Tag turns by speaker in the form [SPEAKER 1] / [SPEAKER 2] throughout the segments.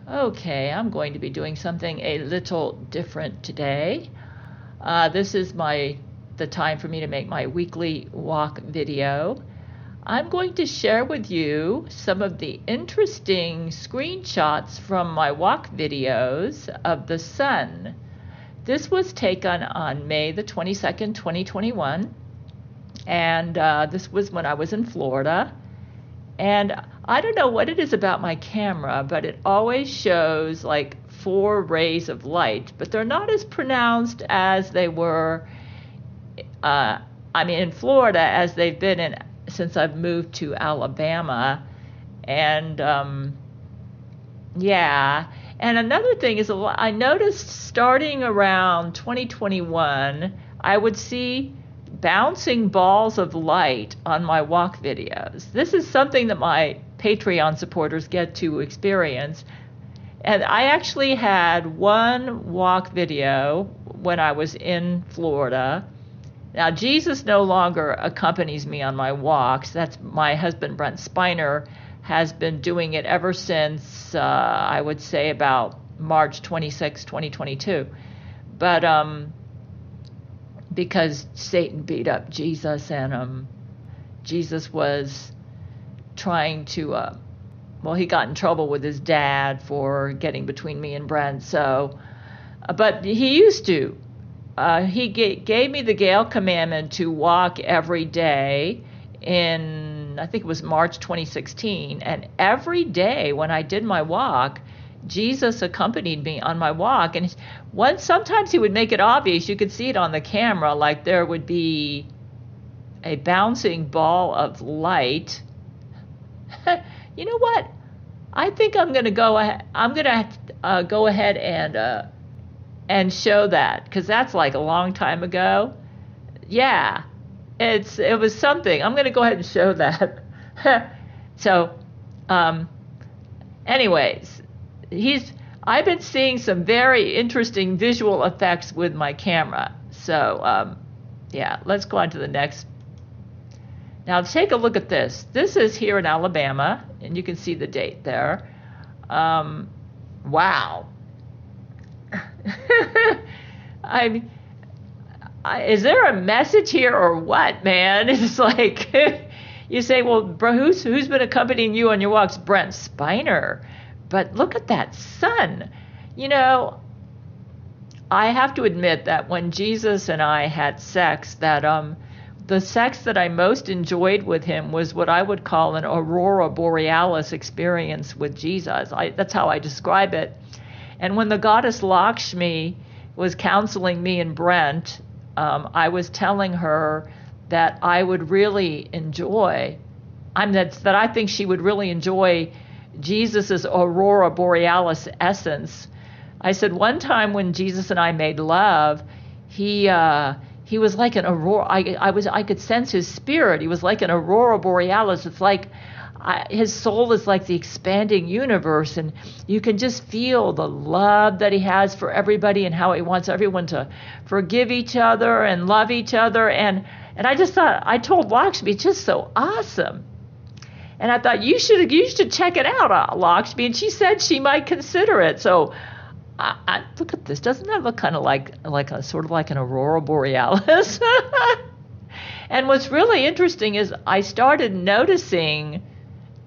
[SPEAKER 1] Okay, I'm going to be doing something a little different today. This is the time for me to make my weekly walk video. I'm going to share with you some of the interesting screenshots from my walk videos of the sun. This was taken on May the 22nd, 2021, and this was when I was in Florida. And I don't know what it is about my camera, but it always shows like 4 rays of light, but they're not as pronounced as they were, in Florida as they've been since I've moved to Alabama. And yeah. And another thing is I noticed starting around 2021, I would see bouncing balls of light on my walk videos. This is something that my Patreon supporters get to experience. And I actually had one walk video when I was in Florida. Now, Jesus no longer accompanies me on my walks. That's my husband, Brent Spiner, has been doing it ever since, I would say, about March 26, 2022. But because Satan beat up Jesus, and Jesus was trying to, he got in trouble with his dad for getting between me and Brent. So, but he used to. He gave me the Gail commandment to walk every day in, I think it was March 2016. And every day when I did my walk, Jesus accompanied me on my walk. And sometimes he would make it obvious. You could see it on the camera, like there would be a bouncing ball of light. You know what? I think I'm going to go ahead and show that, because that's like a long time ago. Yeah, it was something. I'm going to go ahead and show that. So, anyways, I've been seeing some very interesting visual effects with my camera. So, yeah, let's go on to the next. Now, take a look at this. This is here in Alabama, and you can see the date there. Wow. Is there a message here or what, man? It's like you say, well, bro, who's been accompanying you on your walks? Brent Spiner. But look at that sun. You know, I have to admit that when Jesus and I had sex, that the sex that I most enjoyed with him was what I would call an aurora borealis experience with Jesus. That's how I describe it. And when the goddess Lakshmi was counseling me and Brent, I was telling her that I would really enjoy, that I think she would really enjoy Jesus's aurora borealis essence. I said one time when Jesus and I made love, he was like an aurora. I could sense his spirit. He was like an aurora borealis. It's like his soul is like the expanding universe, and you can just feel the love that he has for everybody and how he wants everyone to forgive each other and love each other. And I just thought, I told Lakshmi, it's just so awesome. And I thought, you should check it out, Lakshmi. And she said she might consider it. So I look at this. Doesn't that look kind of like a sort of like an aurora borealis? And what's really interesting is I started noticing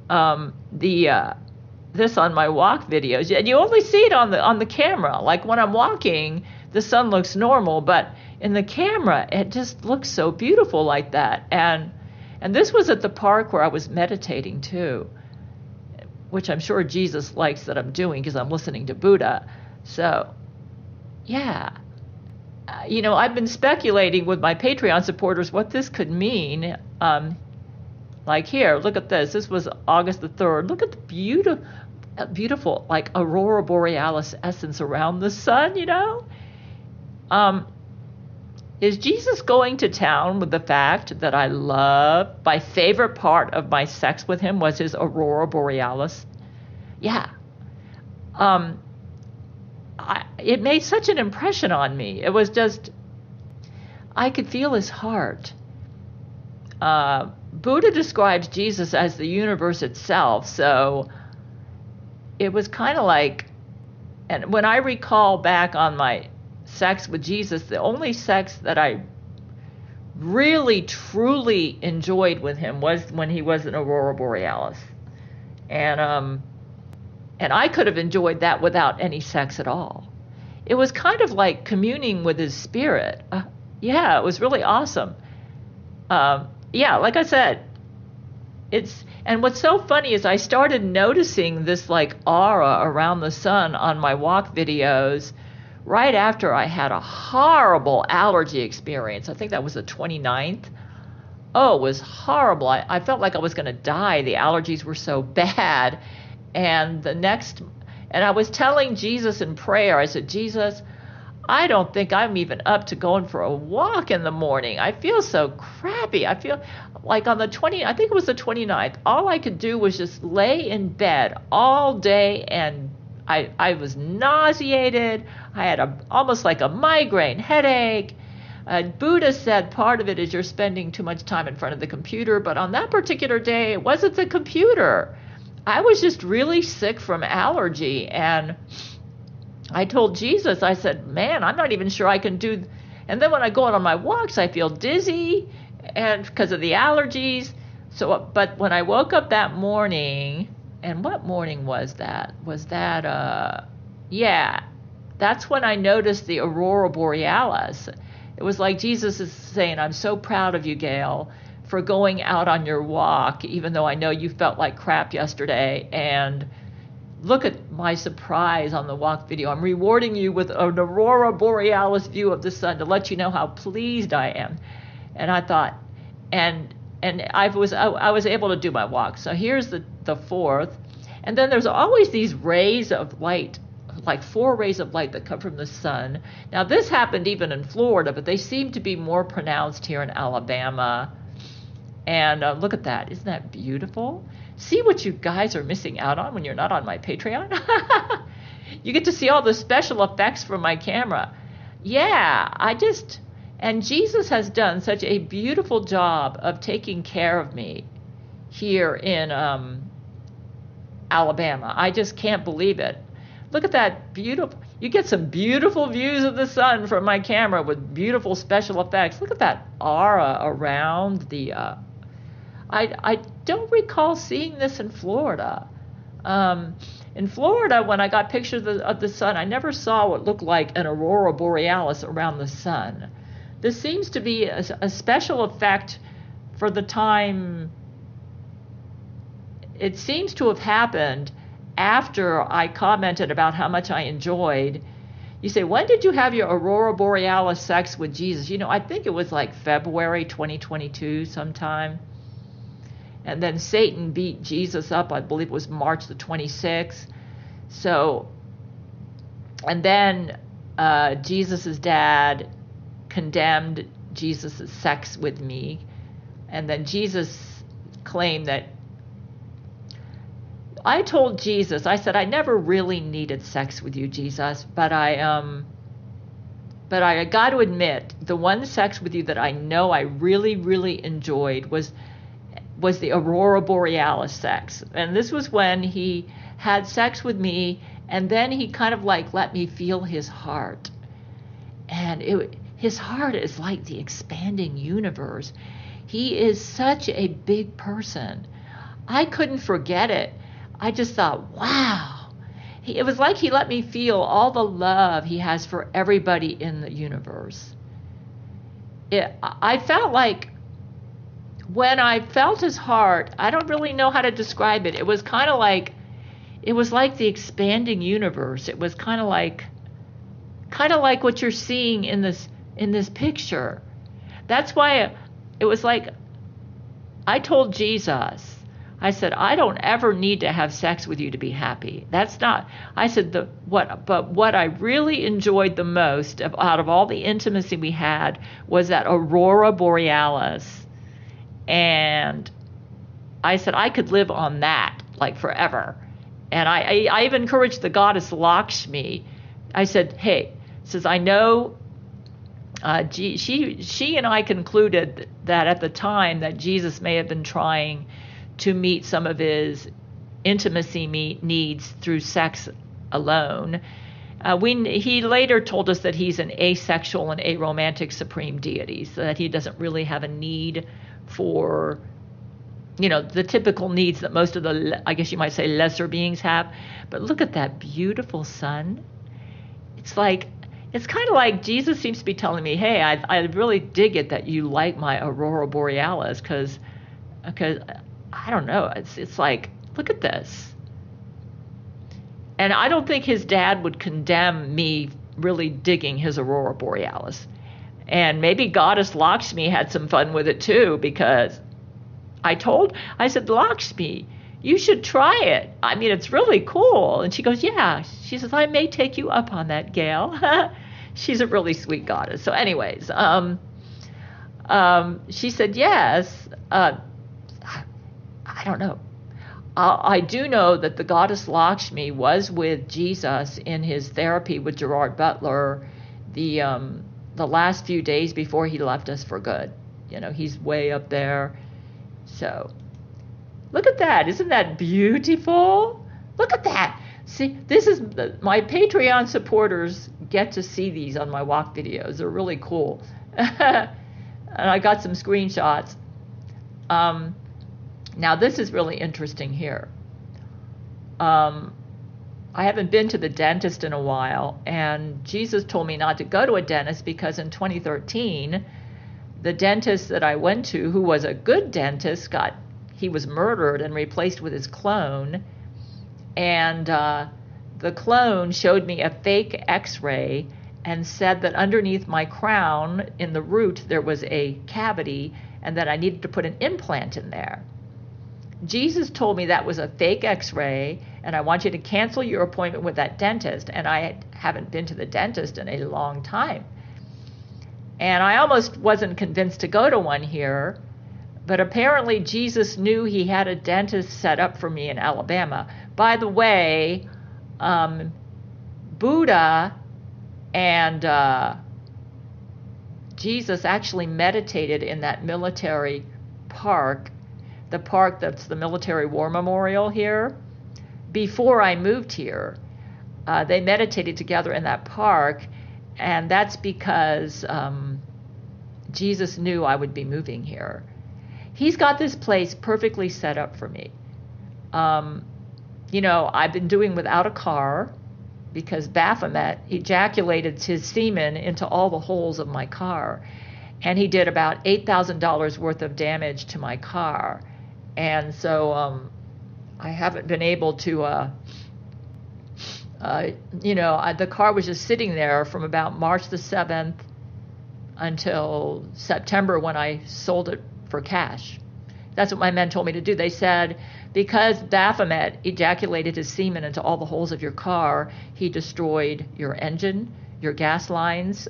[SPEAKER 1] this on my walk videos, and you only see it on the camera. Like when I'm walking, the sun looks normal, but in the camera, it just looks so beautiful like that. And this was at the park where I was meditating too, which I'm sure Jesus likes that I'm doing because I'm listening to Buddha. So, yeah. I've been speculating with my Patreon supporters what this could mean. Like here, look at this. This was August the 3rd. Look at the beautiful, like aurora borealis essence around the sun, Is Jesus going to town with the fact that my favorite part of my sex with him was his aurora borealis? Yeah. It made such an impression on me. It was just, I could feel his heart. Buddha describes Jesus as the universe itself, so it was kind of like And when I recall back on my sex with Jesus, the only sex that I really truly enjoyed with him was when he was an aurora borealis. And I could have enjoyed that without any sex at all. It was kind of like communing with his spirit. Yeah, it was really awesome. Yeah, like I said, and what's so funny is I started noticing this like aura around the sun on my walk videos right after I had a horrible allergy experience. I think that was the 29th. Oh, it was horrible. I felt like I was going to die. The allergies were so bad. And I was telling Jesus in prayer, I said, Jesus, I don't think I'm even up to going for a walk in the morning. I feel so crappy. I feel like on the I think it was the 29th, all I could do was just lay in bed all day, and I was nauseated. I had almost like a migraine headache. Buddha said part of it is you're spending too much time in front of the computer, but on that particular day, it wasn't the computer. I was just really sick from allergy, and I told Jesus, I said, man, I'm not even sure I can do. And then when I go out on my walks, I feel dizzy, and because of the allergies. But when I woke up that morning, and what morning was that? Yeah, that's when I noticed the aurora borealis. It was like Jesus is saying, I'm so proud of you, Gail, for going out on your walk, even though I know you felt like crap yesterday. And look at my surprise on the walk video. I'm rewarding you with an aurora borealis view of the sun to let you know how pleased I am. And I thought, and I was able to do my walk. So here's the 4th. And then there's always these rays of light, like 4 rays of light that come from the sun. Now this happened even in Florida, but they seem to be more pronounced here in Alabama. And look at that. Isn't that beautiful? See what you guys are missing out on when you're not on my Patreon? You get to see all the special effects from my camera. Yeah, and Jesus has done such a beautiful job of taking care of me here in Alabama. I just can't believe it. Look at that beautiful. You get some beautiful views of the sun from my camera with beautiful special effects. Look at that aura around the I don't recall seeing this in Florida. In Florida, when I got pictures of the sun, I never saw what looked like an aurora borealis around the sun. This seems to be a special effect for the time. It seems to have happened after I commented about how much I enjoyed. You say, when did you have your aurora borealis sex with Jesus? I think it was like February 2022 sometime. And then Satan beat Jesus up, I believe it was March the 26th. So, and then Jesus' dad condemned Jesus' sex with me. And then Jesus claimed that, I told Jesus, I said, I never really needed sex with you, Jesus, but I got to admit, the one sex with you that I know I really, really enjoyed was the aurora borealis sex. And this was when he had sex with me, and then he kind of like let me feel his heart. And his heart is like the expanding universe. He is such a big person. I couldn't forget it. I just thought, wow. It was like he let me feel all the love he has for everybody in the universe. I felt like when I felt his heart, I don't really know how to describe it. It was kind of like, it was like the expanding universe. It was kind of like what you're seeing in this picture. That's why it was like, I told Jesus, I said, I don't ever need to have sex with you to be happy. That's not, I said, but what I really enjoyed the most out of all the intimacy we had was that aurora borealis. And I said, I could live on that like forever. And I even encouraged the goddess Lakshmi. I said, hey, says, I know, she and I concluded that at the time that Jesus may have been trying to meet some of his intimacy needs through sex alone. He later told us that he's an asexual and aromantic supreme deity, so that he doesn't really have a need for, the typical needs that most of the, I guess you might say, lesser beings have. But look at that beautiful sun. It's kind of like Jesus seems to be telling me, hey, I really dig it that you like my aurora borealis, because I don't know, it's like, look at this. And I don't think his dad would condemn me really digging his aurora borealis. And maybe Goddess Lakshmi had some fun with it too, because I said, Lakshmi, you should try it. I mean, it's really cool. And she goes, yeah. She says, I may take you up on that, Gail. She's a really sweet goddess. So anyways, she said, yes. I don't know. I do know that the goddess Lakshmi was with Jesus in his therapy with Gerard Butler the last few days before he left us for good. He's way up there. So look at that. Isn't that beautiful? Look at that. See, this is my Patreon supporters get to see these on my walk videos. They're really cool. And I got some screenshots. Now, this is really interesting here. I haven't been to the dentist in a while, and Jesus told me not to go to a dentist because in 2013, the dentist that I went to, who was a good dentist, he was murdered and replaced with his clone. And the clone showed me a fake x-ray and said that underneath my crown, in the root, there was a cavity and that I needed to put an implant in there. Jesus told me that was a fake x-ray, and I want you to cancel your appointment with that dentist. And I haven't been to the dentist in a long time. And I almost wasn't convinced to go to one here, but apparently Jesus knew he had a dentist set up for me in Alabama. By the way, Buddha and Jesus actually meditated in that military park, the park that's the military war memorial here, before I moved here. They meditated together in that park, and that's because Jesus knew I would be moving here. He's got this place perfectly set up for me. I've been doing without a car because Baphomet ejaculated his semen into all the holes of my car. And he did about $8,000 worth of damage to my car. And so I haven't been able to, the car was just sitting there from about March the 7th until September when I sold it for cash. That's what my men told me to do. They said, because Baphomet ejaculated his semen into all the holes of your car, he destroyed your engine, your gas lines,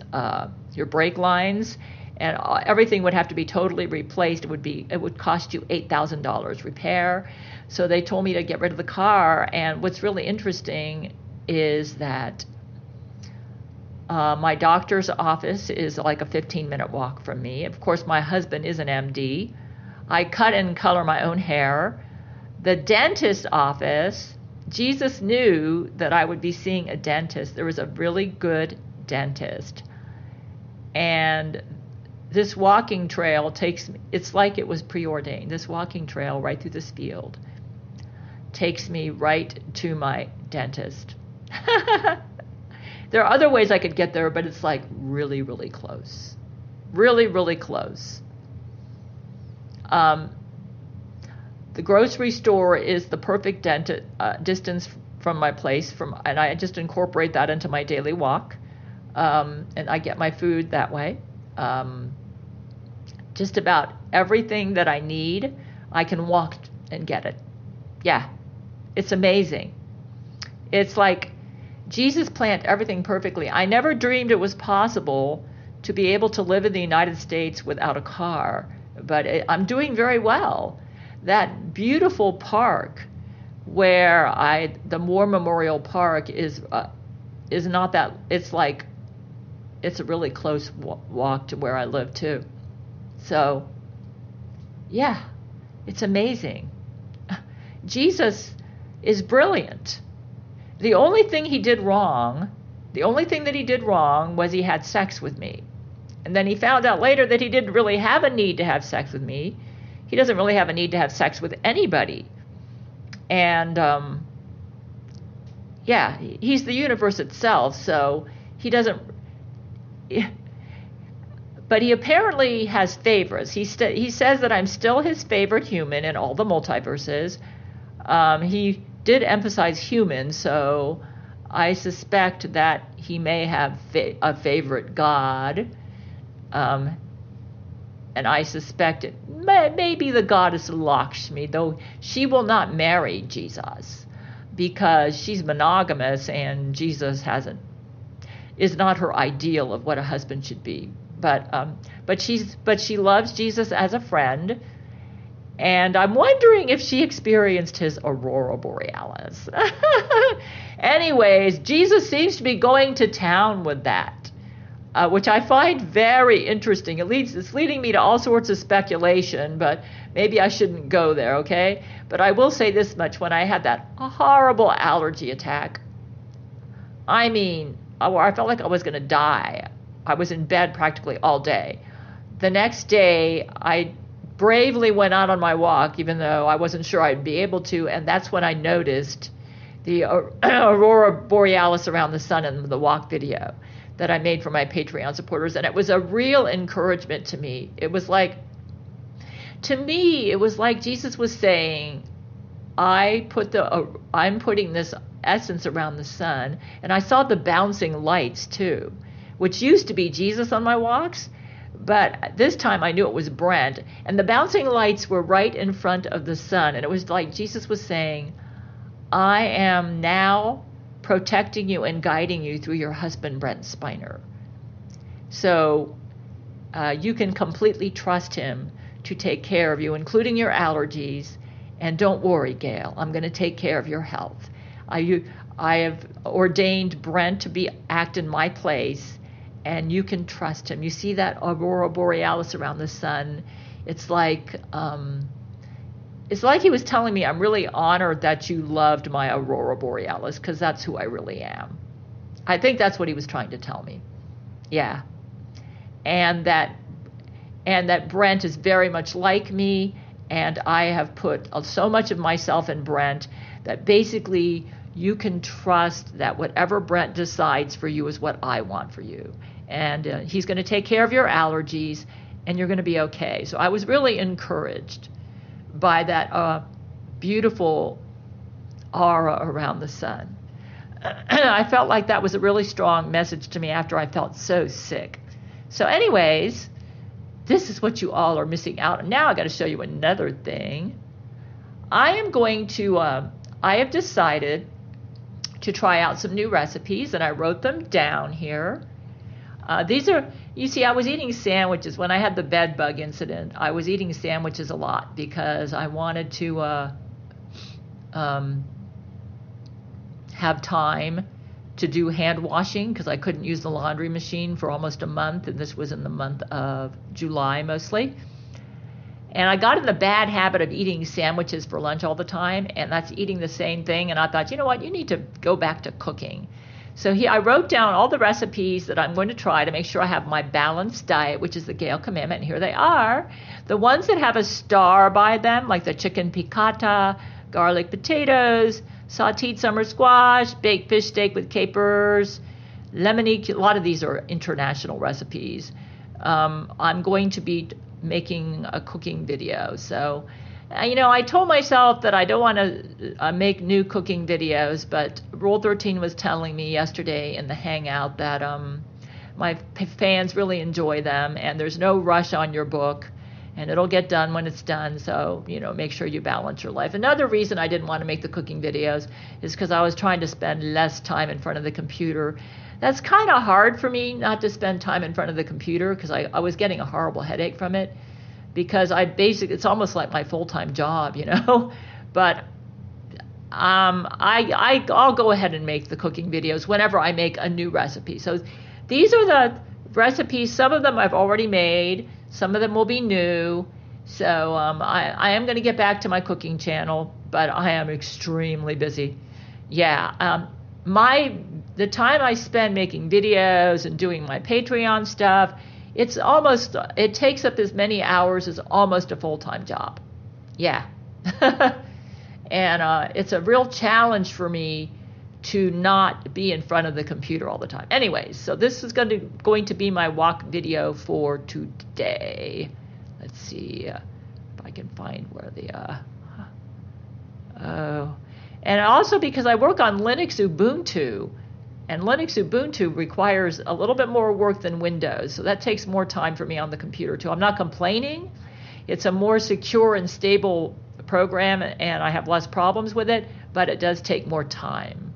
[SPEAKER 1] your brake lines, and everything would have to be totally replaced. It would cost you $8,000 repair. So they told me to get rid of the car. And what's really interesting is that my doctor's office is like a 15-minute walk from me. Of course, my husband is an MD. I cut and color my own hair. The dentist's office, Jesus knew that I would be seeing a dentist. There was a really good dentist. And this walking trail it's like it was preordained. This walking trail right through this field takes me right to my dentist. There are other ways I could get there, but it's like really, really close. Really, really close. The grocery store is the perfect distance from my place, and I just incorporate that into my daily walk, and I get my food that way. Just about everything that I need, I can walk and get it. Yeah, it's amazing. It's like Jesus planned everything perfectly. I never dreamed it was possible to be able to live in the United States without a car, but I'm doing very well. That beautiful park where the War Memorial Park is not that, it's a really close walk to where I live too. So, yeah, it's amazing. Jesus is brilliant. The only thing he did wrong The only thing that he did wrong was he had sex with me. And then he found out later that he didn't really have a need to have sex with me. He doesn't really have a need to have sex with anybody. And yeah, he's the universe itself, so he doesn't. But he apparently has favorites. He says that I'm still his favorite human in all the multiverses. He did emphasize human, so I suspect that he may have a favorite god. And I suspect it may be the goddess Lakshmi, though she will not marry Jesus because she's monogamous and Jesus is not her ideal of what a husband should be. But she loves Jesus as a friend, and I'm wondering if she experienced his aurora borealis. Anyways, Jesus seems to be going to town with that, which I find very interesting. It's leading me to all sorts of speculation, but maybe I shouldn't go there, okay? But I will say this much: when I had that horrible allergy attack, I mean, I felt like I was going to die. I was in bed practically all day. The next day, I bravely went out on my walk, even though I wasn't sure I'd be able to, and that's when I noticed the aurora borealis around the sun in the walk video that I made for my Patreon supporters, and it was a real encouragement to me. It was like, to me, it was like Jesus was saying, I'm putting this essence around the sun, and I saw the bouncing lights too, which used to be Jesus on my walks, but this time I knew it was Brent, and the bouncing lights were right in front of the sun, and it was like Jesus was saying, I am now protecting you and guiding you through your husband, Brent Spiner. So you can completely trust him to take care of you, including your allergies, and don't worry, Gail, I'm going to take care of your health. I have ordained Brent to act in my place, and you can trust him. You see that aurora borealis around the sun? It's like he was telling me, I'm really honored that you loved my aurora borealis, because that's who I really am. I think that's what he was trying to tell me. Yeah. And that Brent is very much like me, and I have put so much of myself in Brent that basically you can trust that whatever Brent decides for you is what I want for you. And he's going to take care of your allergies, and you're going to be okay. So I was really encouraged by that beautiful aura around the sun. I felt like that was a really strong message to me after I felt so sick. So anyways, this is what you all are missing out on. Now I got to show you another thing. I have decided to try out some new recipes, and I wrote them down here. These are, you see, I was eating sandwiches when I had the bed bug incident. I was eating sandwiches a lot because I wanted to have time to do hand washing, because I couldn't use the laundry machine for almost a month, and this was in the month of July mostly. And I got in the bad habit of eating sandwiches for lunch all the time, and that's eating the same thing. And I thought, you know what, you need to go back to cooking. So I wrote down all the recipes that I'm going to try to make sure I have my balanced diet, which is the Gail Commandment, and here they are. The ones that have a star by them, like the chicken piccata, garlic potatoes, sauteed summer squash, baked fish steak with capers, lemony. A lot of these are international recipes. I'm going to be making a cooking video. So, I told myself that I don't want to make new cooking videos, but Rule 13 was telling me yesterday in the Hangout that my fans really enjoy them, and there's no rush on your book, and it'll get done when it's done. So, make sure you balance your life. Another reason I didn't want to make the cooking videos is because I was trying to spend less time in front of the computer. That's kind of hard for me not to spend time in front of the computer, because I was getting a horrible headache from it, because it's almost like my full-time job, But I'll go ahead and make the cooking videos whenever I make a new recipe. So these are the recipes. Some of them I've already made. Some of them will be new. So I am going to get back to my cooking channel, but I am extremely busy. Yeah. My the time I spend making videos and doing my Patreon stuff, it takes up as many hours as almost a full-time job. Yeah. And it's a real challenge for me to not be in front of the computer all the time. Anyways, so this is going to be my walk video for today. Let's see if I can find where and also because I work on Linux Ubuntu, and Linux Ubuntu requires a little bit more work than Windows, so that takes more time for me on the computer too. I'm not complaining. It's a more secure and stable program, and I have less problems with it, but it does take more time.